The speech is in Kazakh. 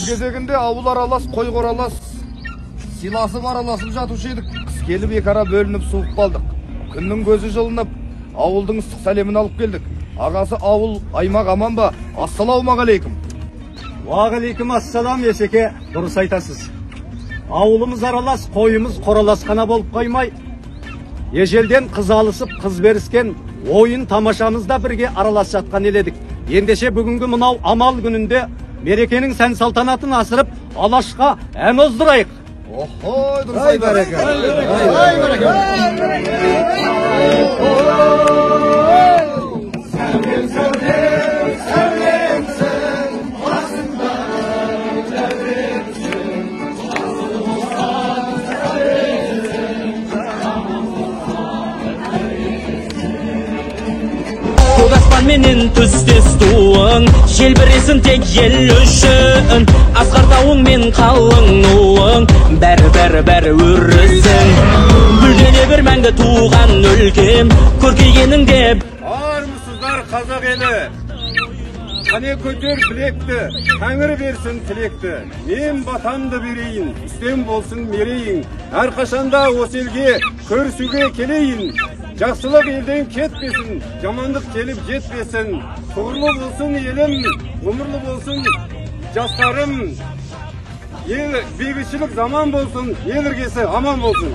Кезегінде ауыл аралас, қой қоралас, силасып араласып жатушы едік. Қыс келіп екі ара бөлініп суық қалдық. Күннің көзі жылынып, ауылдың ыстық сәлемін алып келдік. Ағасы ауыл, аймақ аман ба? Ассалаумағалейкум. Уағалейкум ассалам Есеке, дұрыс айтасыз. Ауылымыз аралас, қойымыз қоралас қана болып қоймай, ежелден қыз алысып, қыз беріскен ойын тамашамызда бірге аралас жатқан еледік. Ендеше бүгінгі мынау амал күнінде мерекенің сән салтанатын асырып, алашқа ән оздырайық. Охой, дұрыс бәрекет. Менен түстес туың, желбіресін тек ел үшін. Асқар тауың мен қалың нуың, бәрі өрісің. Гүлдене бір мәңгі туған өлкем, көркейгенің деп. Армысыздар қазақ елі, қане көтер білекті, тәңір берсін тілекті. Мен батамды берейін, үстем болсын мерейін. Әрқашанда осы елге көрісуге келейін. Жақсылық елден кетпесін, жамандық келіп жетпесін. Тұғырлы болсын елім, ғұмырлы болсын жастарым. Ел бейбітшілік заман болсын, ел іргесі аман болсын.